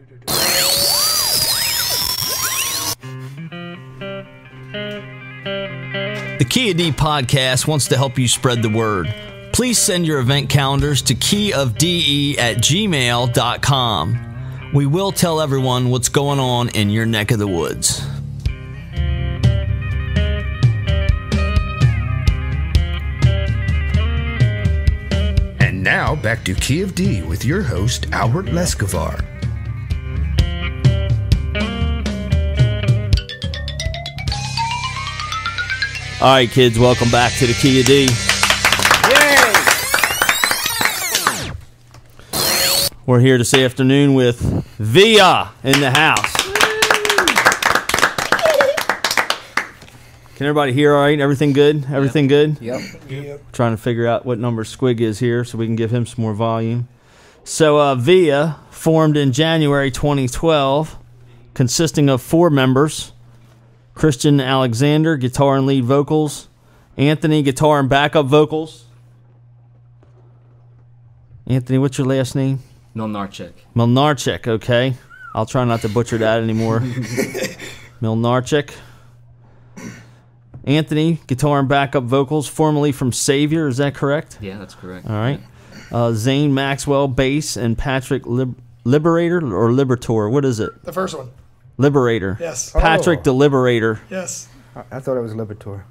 The KOD podcast wants to help you spread the word. Please send your event calendars to keyofde@gmail.com. We will tell everyone what's going on in your neck of the woods. And now back to Key of D with your host, Albert Lescavar. All right, kids, welcome back to the Key of D. Yay! We're here this afternoon with Via in the house. Can everybody hear all right? Everything good? Everything good? Yep. Trying to figure out what number Squig is here so we can give him some more volume. So Via formed in January 2012, consisting of 4 members. Christian Alexander, guitar and lead vocals. Anthony, guitar and backup vocals. Anthony, what's your last name? Milnarchik. Milnarchik, okay. I'll try not to butcher that anymore. Milnarchik. Anthony, guitar and backup vocals, formerly from Savior, is that correct? Yeah, that's correct. All right. Zane Maxwell, bass, and Patrick Liberator or Liberator, what is it? The first one. Liberator. Yes. Patrick the Liberator. Yes. I thought it was Liberator.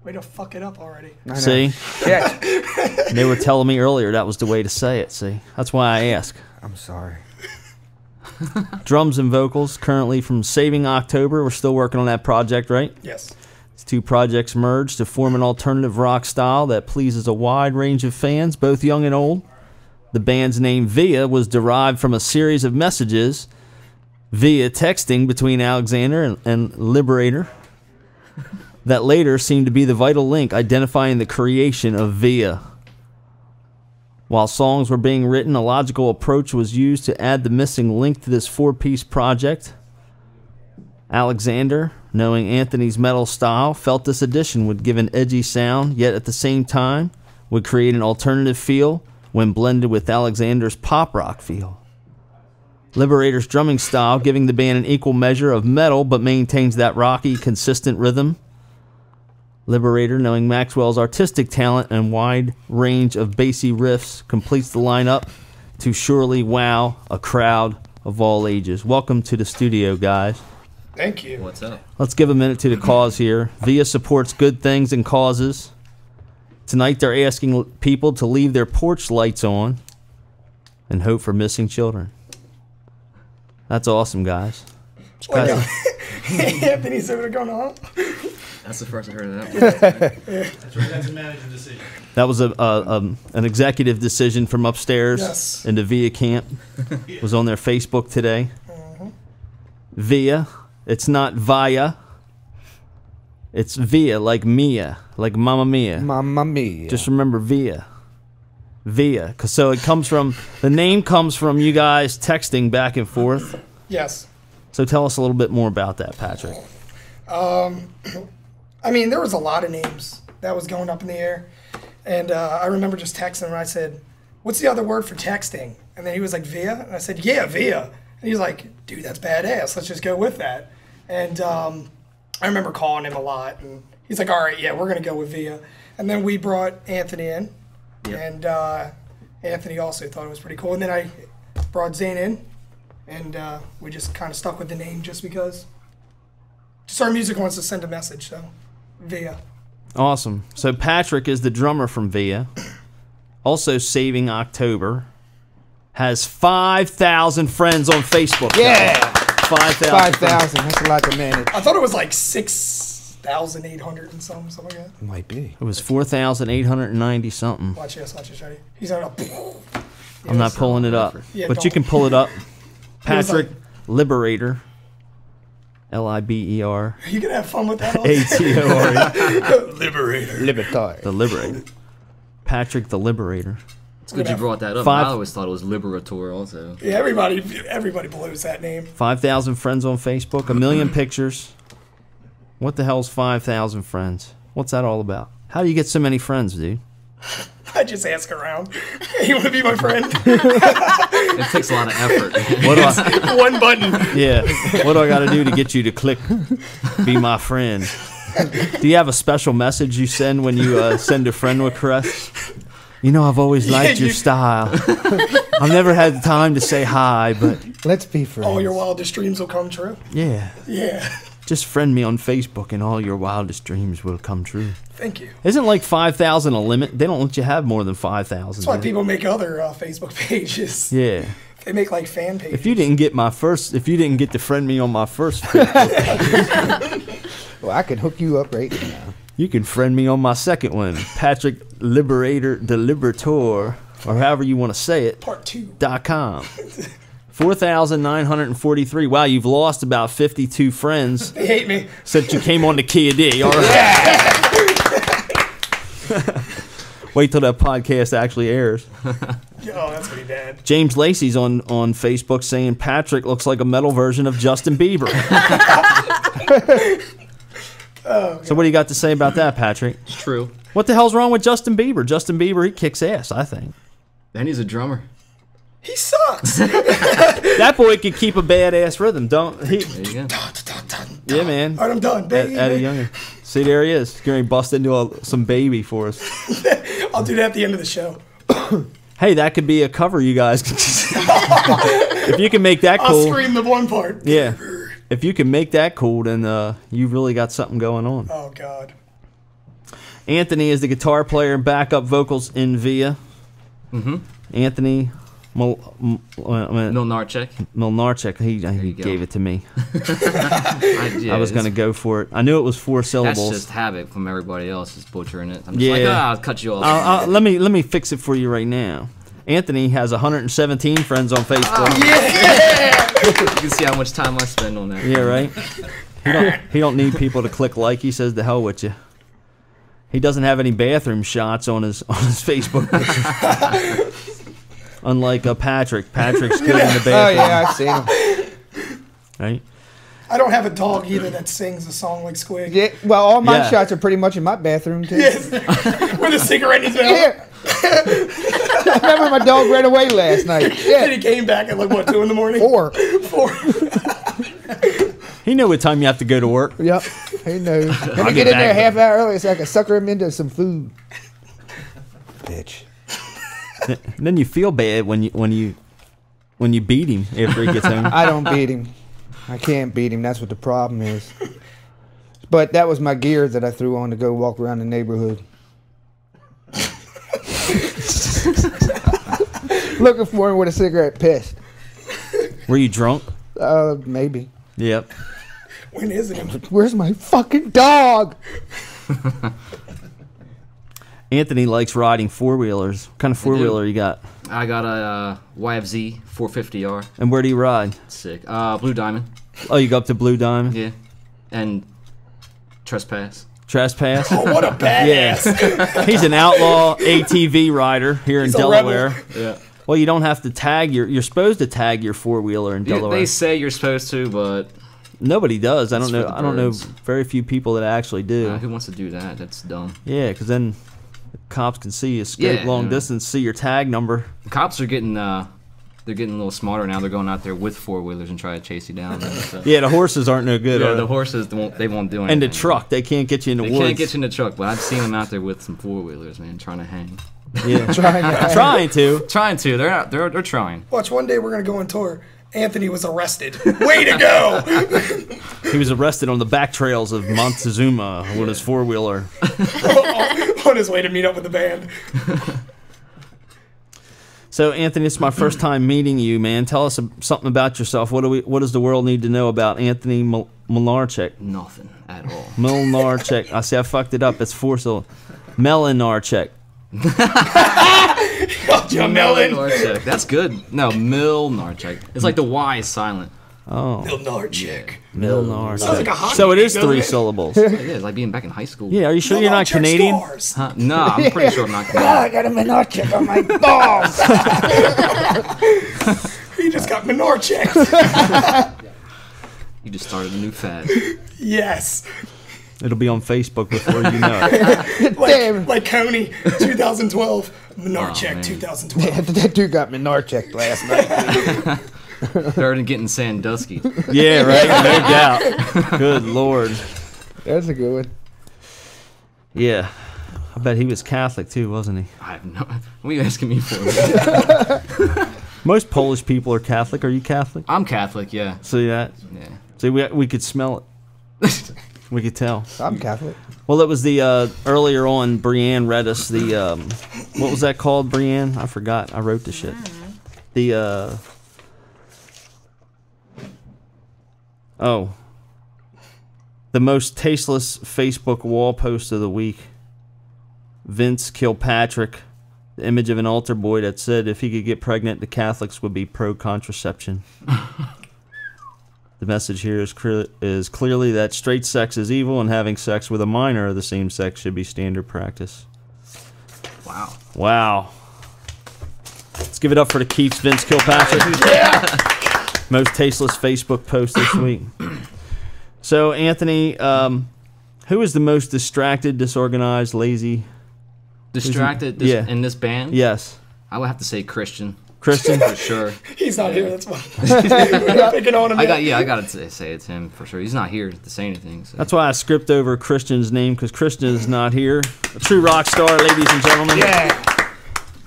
Way to fuck it up already. See? Yeah. They were telling me earlier that was the way to say it, see? That's why I ask. I'm sorry. Drums and vocals, currently from Saving October. We're still working on that project, right? Yes. These 2 projects merged to form an alternative rock style that pleases a wide range of fans, both young and old. The band's name, Via, was derived from a series of messages via texting between Alexander and Liberator that later seemed to be the vital link identifying the creation of Via. While songs were being written, a logical approach was used to add the missing link to this 4-piece project. Alexander, knowing Anthony's metal style, felt this addition would give an edgy sound, yet at the same time would create an alternative feel when blended with Alexander's pop rock feel. Liberator's drumming style, giving the band an equal measure of metal but maintains that rocky, consistent rhythm. Liberator, knowing Maxwell's artistic talent and wide range of bassy riffs, completes the lineup to surely wow a crowd of all ages. Welcome to the studio, guys. Thank you. What's up? Let's give a minute to the cause here. Via supports good things and causes. Tonight they're asking people to leave their porch lights on and hope for missing children. That's awesome, guys. Anthony's over there going on. That's the first I heard of that. That's right. That's a manager decision. That was an executive decision from upstairs Yes. in the Via camp. It was on their Facebook today. Via. It's not Via. It's Via, like Mia, like Mamma Mia. Mamma mia. Just remember Via. Via. So it comes from, the name comes from you guys texting back and forth. Yes. So tell us a little bit more about that, Patrick. I mean, there was a lot of names that was going up in the air. And I remember just texting him and I said, what's the other word for texting? And then he was like, Via? And I said, yeah, Via. And he's like, dude, that's badass. Let's just go with that. And I remember calling him a lot. And he's like, all right, yeah, we're going to go with Via. And then we brought Anthony in. Yep. And Anthony also thought it was pretty cool. And then I brought Zane in. And we just kind of stuck with the name just because. Just our music wants to send a message, so Via. Awesome. So Patrick is the drummer from Via. Also Saving October. Has 5,000 friends on Facebook. Yeah. 5,000. 5,000. That's a lot to manage. I thought it was like 6,800 and something like that. Might be. It was 4,890 something. Watch this, ready? He's on a. I'm not pulling it up, Yeah, but you don't. can pull it up. Patrick like- Liberator. Liber. You can have fun with that. ATORE. Liberator. Liberator. The Liberator. Patrick the Liberator. It's good you brought that up. I always thought it was Liberator also. Yeah, everybody blows that name. 5,000 friends on Facebook. 1 million pictures. What the hell's 5,000 friends? What's that all about? How do you get so many friends, dude? I just ask around. Hey, you want to be my friend? It takes a lot of effort. What do I, One button. yeah. What do I got to do to get you to click be my friend? Do you have a special message you send when you send a friend request? You know, I've always liked your style. I've never had the time to say hi, but Let's be friends. All your wildest dreams will come true. yeah. Yeah. Just friend me on Facebook and all your wildest dreams will come true. Thank you. Isn't like 5,000 a limit? They don't let you have more than 5,000. That's why people make other Facebook pages. Yeah. They make like fan pages. If you didn't get to friend me on my first Facebook page, Well, I can hook you up right now. you can friend me on my second one, Patrick Liberator, the Liberator, or however you want to say it. Part 2. .com. 4,943. Wow, you've lost about 52 friends They hate me. since you came on the KOD. All right. Wait till that podcast actually airs. Oh, that's gonna be bad. James Lacey's on Facebook saying Patrick looks like a metal version of Justin Bieber. So what do you got to say about that, Patrick? It's true. What the hell's wrong with Justin Bieber? Justin Bieber, he kicks ass, I think. And he's a drummer. He sucks. That boy could keep a badass rhythm, don't he? There you go. Yeah, man. All right, I'm done. At a younger. See, there he is. Going to bust into some baby for us. I'll do that at the end of the show. Hey, that could be a cover, you guys. If you can make that I'll cool. scream the one part. Yeah. If you can make that cool, then you've really got something going on. Oh, God. Anthony is the guitar player and backup vocals in Via. Mm-hmm. Anthony Milnarczyk. Milnarczyk, he you go. gave it to me. Yeah, I was going to go for it. I knew it was 4 syllables. That's just habit from everybody else is butchering it. I'm just Yeah. like, I'll cut you off. Let me fix it for you right now. Anthony has 117 friends on Facebook. You can see how much time I spend on that. Yeah, right. He don't need people to click like. He says, "The hell with you." He doesn't have any bathroom shots on his Facebook picture. Unlike Patrick. Patrick's good in the bathroom. Oh, yeah, I've seen him. Right? I don't have a dog either that sings a song like Squig. Yeah, well, all my Yeah. shots are pretty much in my bathroom, too. Yes. With a cigarette in his mouth. Yeah. I remember my dog ran away last night. And Yeah. he came back at like, what, 2 in the morning? 4. 4. He knew what time you have to go to work. Yep. He knows. Let me I'll get get in there a back. half hour early so I can sucker him into some food. Bitch. And then you feel bad when you beat him after he gets home. I don't beat him. I can't beat him. That's what the problem is. But that was my gear that I threw on to go walk around the neighborhood. Looking for him with a cigarette, pissed. Were you drunk? Maybe. Yep. When is it? Where's my fucking dog? Anthony likes riding 4-wheelers. What kind of 4-wheeler you got? I got a YFZ 450R. And where do you ride? Sick. Blue Diamond. Oh, you go up to Blue Diamond? Yeah. And Trespass. Trespass? Oh, what a badass. Yeah. He's an outlaw ATV rider here He's in a Delaware. rebel. Yeah. Well, you don't have to tag you're supposed to tag your 4-wheeler in Delaware. They say you're supposed to, but Nobody does. I don't It's know. for the I don't know birds. very few people that actually do. who wants to do that? That's dumb. Yeah, because then the cops can see you scope Yeah, long yeah. distance, see your tag number. The cops are getting they're getting a little smarter now. They're going out there with 4-wheelers and try to chase you down. So. Yeah, the horses aren't no good. Yeah, are the they? horses they won't do anything. And the truck, they can't get you in the They woods. can't get you in the truck, but I've seen them out there with some 4-wheelers, man, trying to hang. Yeah, Trying to. trying to. Trying to. They're trying. Watch, one day we're going to go on tour. Anthony was arrested. Way to go! He was arrested on the back trails of Montezuma with his 4-wheeler. On his way to meet up with the band. So, Anthony, it's my first time meeting you, man. Tell us something about yourself. What does the world need to know about Anthony Milnarczyk? Nothing at all. Milnarczyk. I see I fucked it up. It's 4 syllables. Milnarczyk. Melon. Milnarczyk. That's good. No, Milnarczyk. It's like the Y is silent. Oh, Milnarczyk. Milnarczyk. Sounds like a hockey So it name, is doesn't 3 it? syllables. Yeah, it's like being back in high school. Yeah, are you sure you're not Milnarczyk Canadian? Stars. Huh? No, I'm pretty sure I'm not Oh, Canadian. I got a Minarczyk on my balls. He just got Milnarczyk. You just started a new fad. Yes. It'll be on Facebook before you know it. like Coney, 2012. Minarcheck, man. 2012. That dude got Minarchecked last night. Started getting Sandusky. Yeah, right. No doubt. Good Lord. That's a good one. Yeah. I bet he was Catholic too, wasn't he? I have no. What are you asking me for? Most Polish people are Catholic. Are you Catholic? I'm Catholic, yeah. See that? Yeah. See, we could smell it. We could tell. I'm Catholic. Well, it was the earlier on. Brienne read us the what was that called, Brienne? I forgot. I wrote the shit. The the most tasteless Facebook wall post of the week. Vince Kilpatrick, the image of an altar boy that said if he could get pregnant, the Catholics would be pro-contraception. The message here is clearly that straight sex is evil and having sex with a minor of the same sex should be standard practice. Wow. Wow. Let's give it up for the Keith's Vince Kilpatrick. Yeah. Most tasteless Facebook post this week. So, Anthony, who is the most distracted, disorganized, lazy? Distracted Yeah. in this band? Yes. I would have to say Christian. Christian? For sure. He's not here, that's why. We're not picking on him yet. I gotta say it's him for sure. He's not here to say anything. So. That's why I script over Christian's name, because Christian is not here. A true rock star, ladies and gentlemen. Yeah.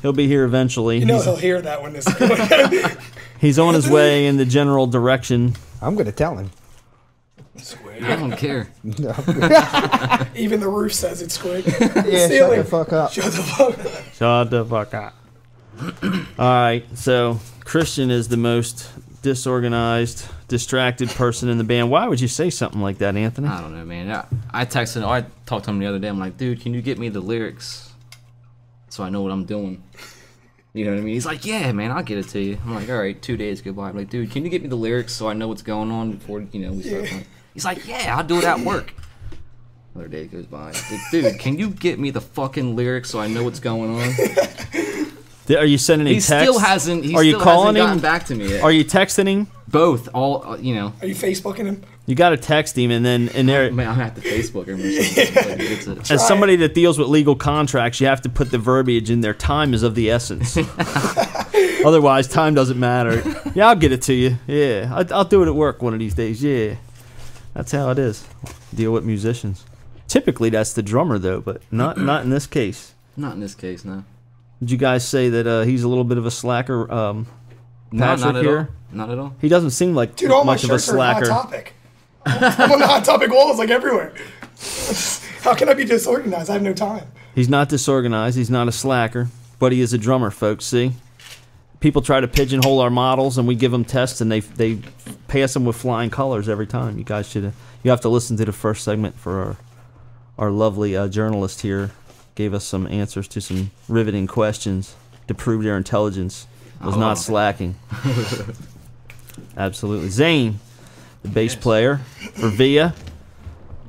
He'll be here eventually. You know he'll hear that when this is going. He's on his way in the general direction. I'm going to tell him. I don't care. Even the roof says it's squid. Yeah, shut the fuck up. Shut the fuck up. Shut the fuck up. All right, so Christian is the most disorganized, distracted person in the band. Why would you say something like that, Anthony? I don't know, man. I texted, I talked to him the other day. I'm like, dude, can you get me the lyrics so I know what I'm doing? You know what I mean? He's like, yeah, man, I'll get it to you. I'm like, all right, 2 days go by. I'm like, dude, can you get me the lyrics so I know what's going on before, we start playing? He's like, yeah, I'll do it at work. Another day goes by. Like, dude, can you get me the fucking lyrics so I know what's going on? Are you sending him He texts? still hasn't. He Are you still calling hasn't gotten him? back to me yet. Are you texting him? Both, all Are you Facebooking him? You got to text him, and then in there. Man, I'm gonna have to Facebook him or something. Like, it's a, As somebody that deals with legal contracts, you have to put the verbiage in there. Time is of the essence. Otherwise, time doesn't matter. Yeah, I'll get it to you. Yeah, I'll do it at work one of these days. Yeah, that's how it is. Deal with musicians. Typically, that's the drummer, though, but not in this case. not in this case, no. Did you guys say that he's a little bit of a slacker? No, Patrick not at here? all. Not at all. He doesn't seem like Dude, all my much of a shirts are Hot slacker. Topic. I'm on the Hot Topic walls like everywhere. How can I be disorganized? I have no time. He's not disorganized. He's not a slacker, but he is a drummer, folks. See, people try to pigeonhole our models, and we give them tests, and they pass them with flying colors every time. You guys should. You have to listen to the first segment for our lovely journalist here. Gave us some answers to some riveting questions to prove their intelligence was not slacking. Absolutely, Zane, the bass player for Via.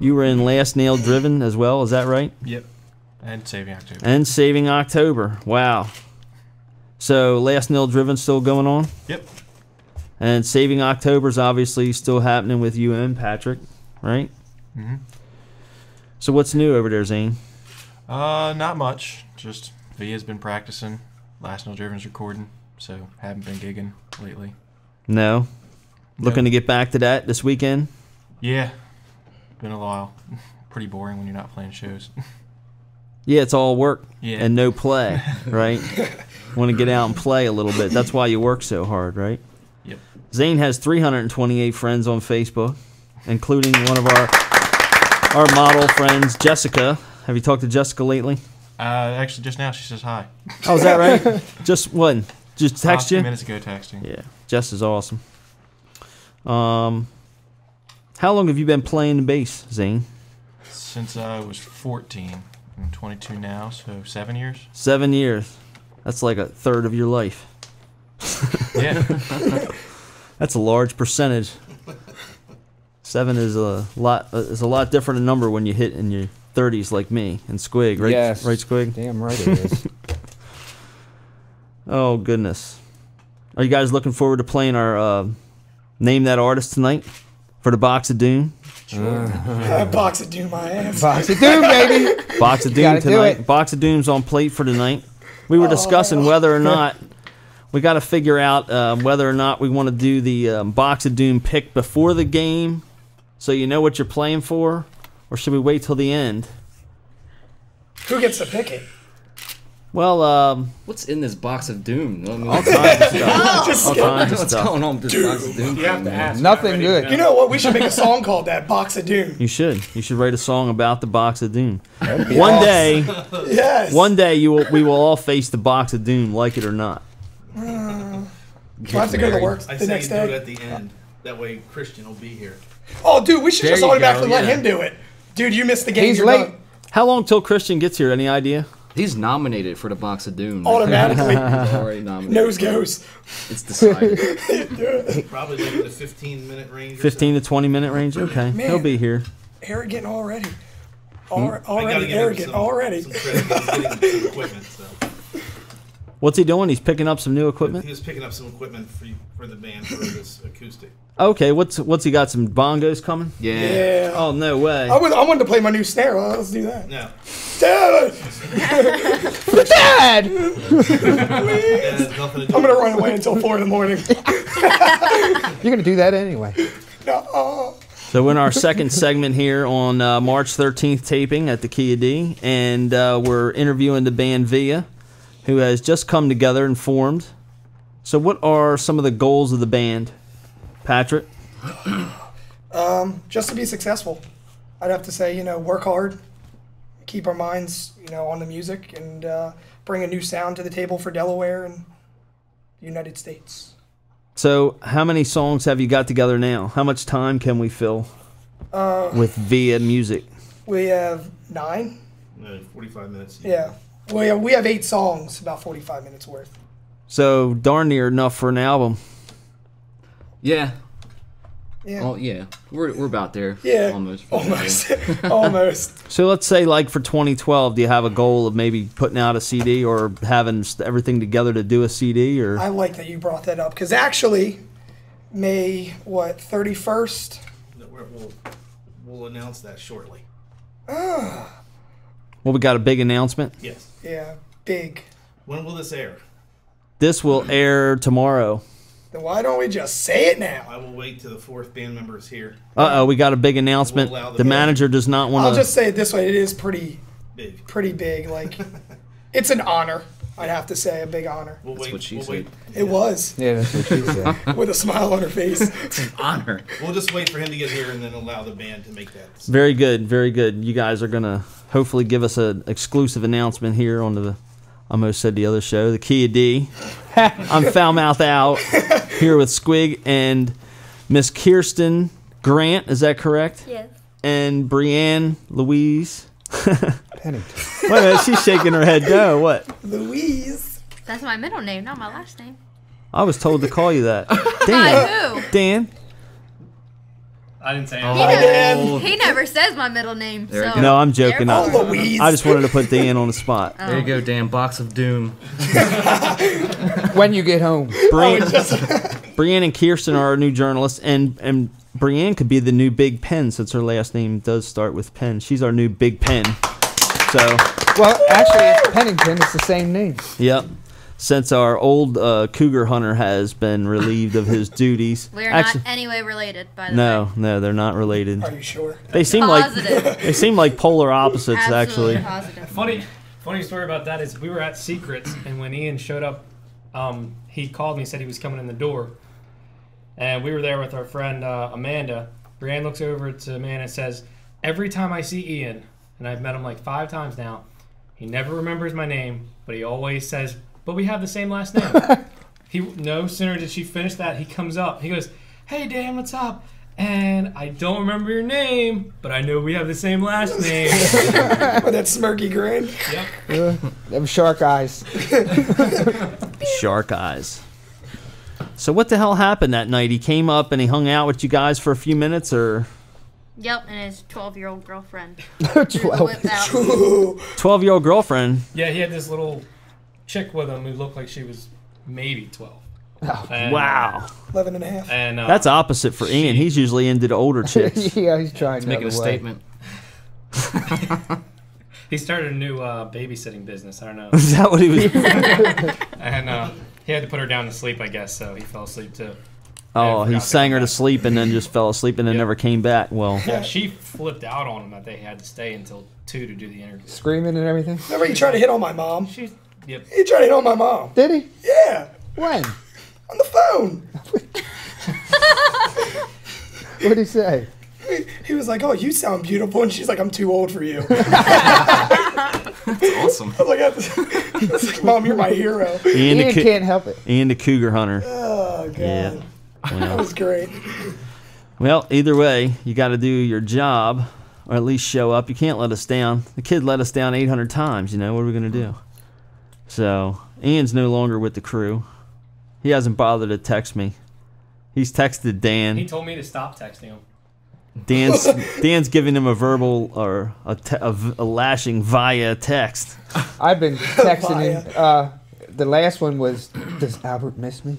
You were in Last Nail Driven as well. Is that right? Yep. And Saving October. And Saving October. Wow. So Last Nail Driven still going on? Yep. And Saving October's obviously still happening with you and Patrick, right? Mm-hmm. So what's new over there, Zane? Not much. Just Via's been practicing. Last Nail Driven's recording, so haven't been gigging lately. No? Looking to get back to that this weekend? Yeah. Been a while. Pretty boring when you're not playing shows. Yeah, it's all work Yeah. and no play, right? Want to get out and play a little bit. That's why you work so hard, right? Yep. Zane has 328 friends on Facebook, including one of our model friends, Jessica. Have you talked to Jessica lately? Actually, just now she says hi. Oh, is that right? Just when? Just text A few you? minutes ago texting. Yeah, Jess is awesome. How long have you been playing the bass, Zane? Since I was 14. I'm 22 now, so 7 years. 7 years. That's like a third of your life. Yeah. That's a large percentage. 7 is a lot different a number when you hit in your 30s like me and Squig, right? Yes. Right, Squig? Damn right it is. Oh, goodness. Are you guys looking forward to playing our Name That Artist tonight for the Box of Doom. Box of Doom my ass. Box of Doom, baby. Box of Doom Gotta do tonight. it. Box of Doom's on plate for tonight. We were discussing whether or not we got to figure out whether or not we want to do the Box of Doom pick before the game, so you know what you're playing for, or should we wait till the end? Who gets to pick it? Well, What's in this box of doom? I mean, all kinds of stuff. Just All skip. kinds of what's stuff. going on with this box of doom? You have to ask. Nothing good. You know what? We should make a song called that, Box of Doom. You should. You should write a song about the Box of Doom. be One awesome. day, Yes. one day we will all face the Box of Doom, like it or not. We'll have to go to work I the say next you do it day. at the end. That way Christian will be here. Oh, dude, we should There just you automatically go, let yeah. him do it. Dude, you missed the game. He's You're late. done. How long till Christian gets here? Any idea? He's nominated for the box of doom. Automatically. He's already nominated. Nose goes. It's decided. Probably like in the 15-minute range. 15 to 20 minute range. Okay, Man. he'll be here. Arrogant already. I gotta Already get him arrogant some, already. Some credit. He's getting some equipment. So What's he doing? He's picking up some new equipment. he was picking up some equipment for the band for this acoustic. Okay, what's he got? Some bongos coming? Yeah. Yeah. Oh no way! I wanted to play my new snare. Well, let's do that. No, Dad! Dad! that has nothing to do. I'm going to run away until 4 in the morning. You're going to do that anyway. No. So we're in our second segment here on March 13th taping at the KOD, and we're interviewing the band Via, who has just come together and formed. So what are some of the goals of the band, Patrick? Just to be successful. I'd have to say, work hard, keep our minds, on the music, and bring a new sound to the table for Delaware and the United States. So how many songs have you got together now? How much time can we fill with Via music? We have 9. 45 minutes. Yeah. We have 8 songs, about 45 minutes worth. So darn near enough for an album. Yeah. Yeah. Oh yeah. We're about there. Yeah. Almost. Almost. So let's say, like, for 2012, do you have a goal of maybe putting out a CD or having everything together to do a CD? Or I like that you brought that up, because actually, May 31st? We'll announce that shortly. well, we got a big announcement. Yes. Yeah, big. When will this air? This will air tomorrow. Then why don't we just say it now? I will wait till the 4th band member is here. We got a big announcement. We'll allow the The band- manager does not want I'll to. just say it this way: it is pretty Big. big. Like, it's an honor. I'd have to say, a big honor. We'll wait. what she we'll said. wait. It was, Yeah, that's what she said. with a smile on her face. Honor. We'll just wait for him to get here and then allow the band to make that. Very good, very good. You guys are gonna hopefully give us an exclusive announcement here on the. I almost said the other show, the KOD. I'm Foul Mouth Out here with Squig and Miss Kirsten Grant. Is that correct? Yes. And Brianne Louise. Pennington. Wait a minute, she's shaking her head. No, what? Louise. That's my middle name, not my last name. I was told to call you that. By Dan. who? Dan. I didn't say He, anything. never, he never says my middle name. There you So go. No, I'm joking. There- Oh, Louise. I just wanted to put Dan on the spot. There you go, Dan. Box of doom. When you get home. Brianne and Kirsten are our new journalists, and Brianne could be the new Big Pen since her last name does start with Pen. She's our new Big Pen. So, Well, actually, it's Pennington. It's the same name. yep. Since our old cougar hunter has been relieved of his duties. we are not anyway related, by the way. No, they're not related. Are you sure? They seem Positive. like polar opposites, Absolutely actually. positive. Funny story about that is we were at Secrets, and when Ian showed up, he called me and said he was coming in the door. And we were there with our friend Amanda. Brianne looks over to Amanda and says, every time I see Ian, and I've met him like 5 times now, he never remembers my name, but he always says, but we have the same last name. No sooner did she finish that, he comes up. He goes, hey, Dan, what's up? And I don't remember your name, but I know we have the same last name. With that smirky grin. Yep. Them shark eyes. Shark eyes. So what the hell happened that night? He came up and he hung out with you guys for a few minutes, or Yep, and his 12-year-old girlfriend. 12. Whipped out. 12-year-old girlfriend? Yeah, he had this little chick with him who looked like she was maybe 12. And, Wow. 11 and a half. And That's opposite for Ian. He's usually into the older chicks. Yeah, he's trying Making a the other way. statement. he started a new babysitting business. I don't know. Is that what he was? And he had to put her down to sleep, I guess, so he fell asleep too. Oh, he forgot sang to her come to sleep and then just fell asleep and then never came back. Well, Yeah, she flipped out on him that they had to stay until 2 to do the interview. Screaming and everything. Remember he tried to hit on my mom? Yep. He tried to hit on my mom. Did he? Yeah, When? on the phone. What did he say? He was like, "Oh, you sound beautiful," and she's like, "I'm too old for you." That's awesome. I was like, "Mom, you're my hero." Ian Ian can't help it. Ian the Cougar Hunter. Oh god, Yeah. that Well, was great. well, either way, you got to do your job, or at least show up. You can't let us down. The kid let us down 800 times. You know what are we gonna do? So Ian's no longer with the crew. He hasn't bothered to text me. He's texted Dan. He told me to stop texting him. Dan's giving him a verbal or a lashing via text. I've been texting him. The last one was, "Does Albert miss me?"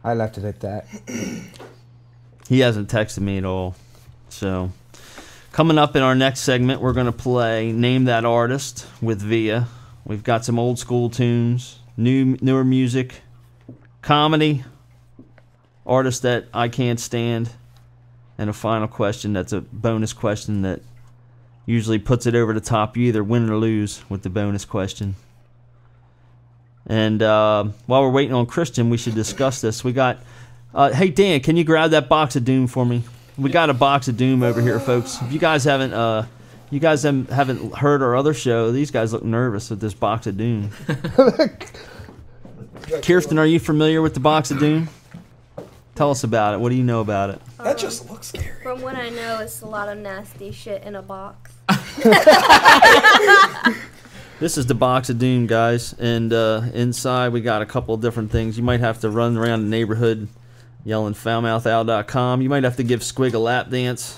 I left it at that. He hasn't texted me at all. So, coming up in our next segment, we're going to play Name That Artist with Via. We've got some old school tunes, newer music, comedy, artists that I can't stand, and a final question that's a bonus question that usually puts it over the top. You either win or lose with the bonus question. And while we're waiting on Christian, we should discuss this. We got, hey Dan, can you grab that box of Doom for me? We got a box of Doom over here, folks. If you guys haven't heard our other show, these guys look nervous with this box of Doom. Kirsten, are you familiar with the box of Doom? Tell us about it. What do you know about it? That just looks scary. From what I know, it's a lot of nasty shit in a box. This is the box of Doom, guys, and inside we got a couple of different things. You might have to run around the neighborhood yelling foulmouthowl.com. You might have to give Squig a lap dance.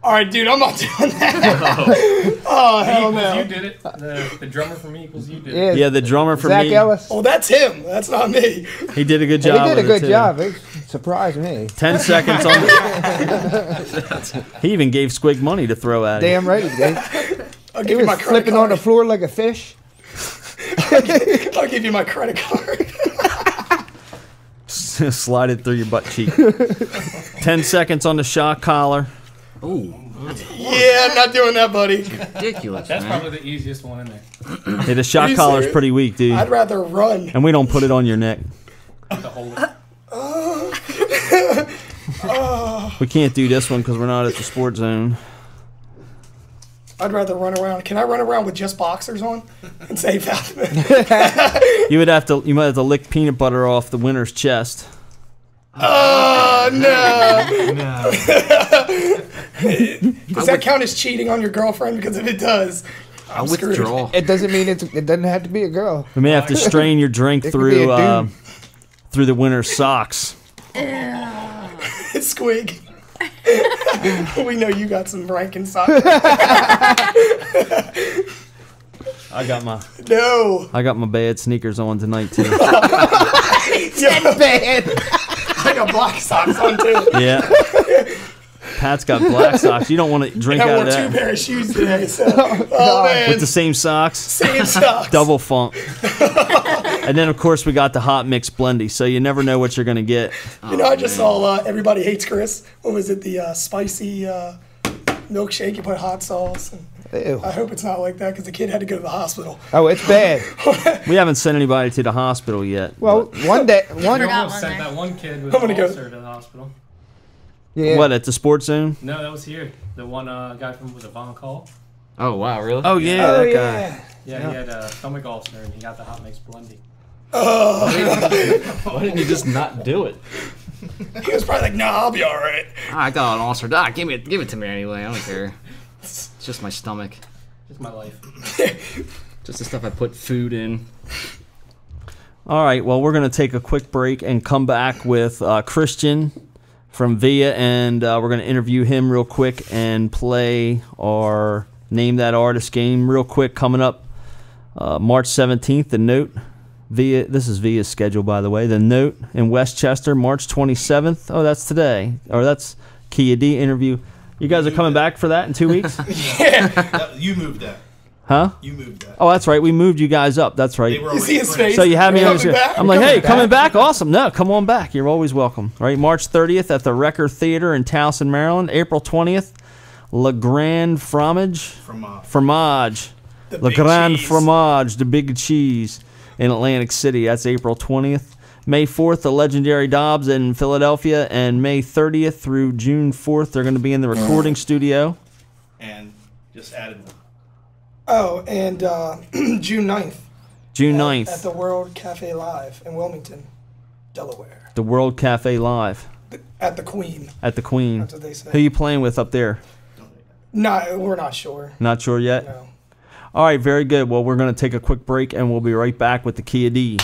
All right, dude, I'm not doing that. Oh, hell no. You did it. The drummer from Equals, you did it. Yeah, the drummer for Zach me. Ellis. Oh, that's him. That's not me. He did a good He job. did a with good it, too. job. It surprised me. 10 seconds on. He even gave Squig money to throw at him. Damn right he did. I'll He give you my was credit flipping card. on the floor like a fish. I'll give you my credit card. Slide it through your butt cheek. 10 seconds on the shock collar. Ooh, Yeah, I'm not doing that, buddy. ridiculous, That's man. probably the easiest one in there. Hey, the Are shock you collar's serious? pretty weak, dude. I'd rather run. And we don't put it on your neck. To hold it. We can't do this one because we're not at the sports zone. I'd rather run around. Can I run around with just boxers on and say foul? You might have to lick peanut butter off the winner's chest. Oh no! Does that count as cheating on your girlfriend? Because if it does, I'll screwed. withdraw. It doesn't mean it doesn't have to be a girl. We may have to strain your drink It could be through a dude. through the winner's socks. Squig. We know you got some ranking socks. I got my bad sneakers on tonight too. Bad. I got black socks on too. Yeah. Pat's got black socks. You don't want to drink And I out wore of 2 that. pair of shoes today. So, oh man, With the same socks. same socks. Double funk. And then of course we got the hot mix blendy, so you never know what you're gonna get. You know, I just saw Everybody Hates Chris. What was it? The spicy milkshake. You put hot sauce. And Ew. I hope it's not like that because the kid had to go to the hospital. Oh, it's bad. We haven't sent anybody to the hospital yet. Well, one Forgot Almost one sent there. that one kid with I'm gonna go- ulcer to the hospital. yeah. What, at the sports zone? No, that was here. The one guy from was a Von Call. Oh wow, really? Oh yeah, Oh that yeah. guy. Yeah, he had a stomach ulcer and he got the hot mix blending. Why didn't you just not do it? He was probably like, "Nah, I'll be all right." I got an ulcer. Give it to me anyway. I don't care. It's just my stomach. Just my life. Just the stuff I put food in. All right, well, we're going to take a quick break and come back with Christian from Via, and we're going to interview him real quick and play our Name That Artist game real quick coming up March 17th. The note, This is Via's schedule, by the way. The Note in Westchester, March 27th. Oh, that's today. Or that's KOD interview. You guys are coming back for that in 2 weeks? You moved that. Huh? You moved that. Oh, that's right. We moved you guys up. That's right. You see his face? So you had me on the back? I'm like, You're hey, coming coming back? Awesome. No, come on back. You're always welcome. Right? March 30th at the Wrecker Theater in Towson, Maryland. April 20th, Le Grand Fromage. Fromage. Le Grand Fromage, the big cheese in Atlantic City. That's April 20th. May 4th, the Legendary Dobbs in Philadelphia. And May 30th through June 4th, they're going to be in the recording studio. And just added one. Oh, and June 9th. June 9th. At the World Cafe Live in Wilmington, Delaware. The World Cafe Live. At the Queen. At the Queen. That's what they say. Who you playing with up there? No, we're not sure. Not sure yet? No. All right, very good. Well, we're going to take a quick break, and we'll be right back with the KOD.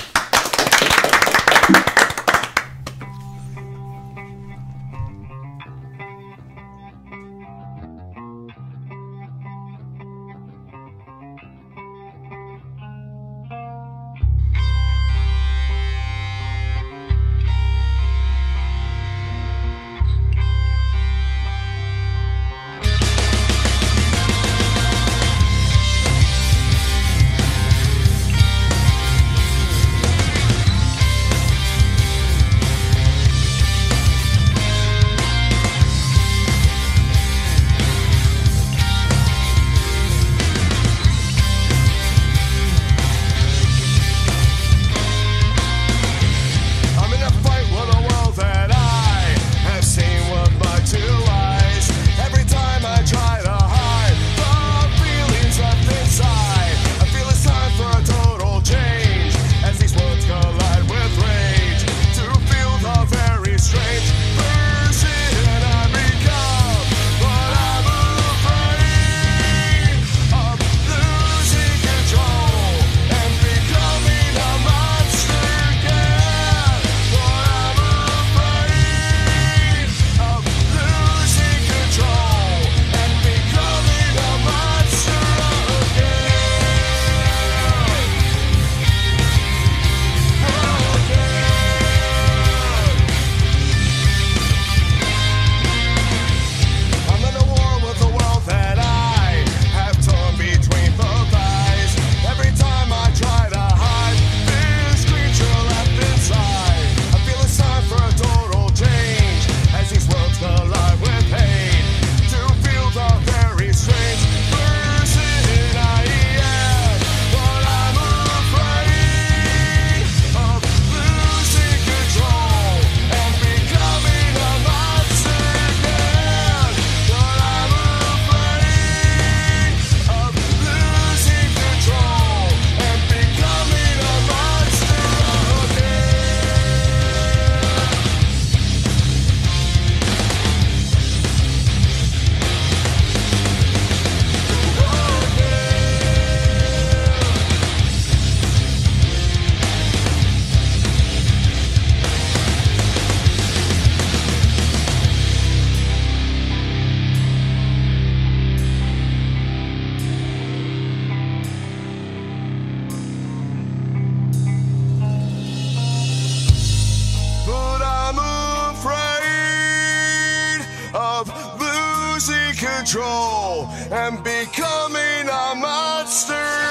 control and becoming a monster.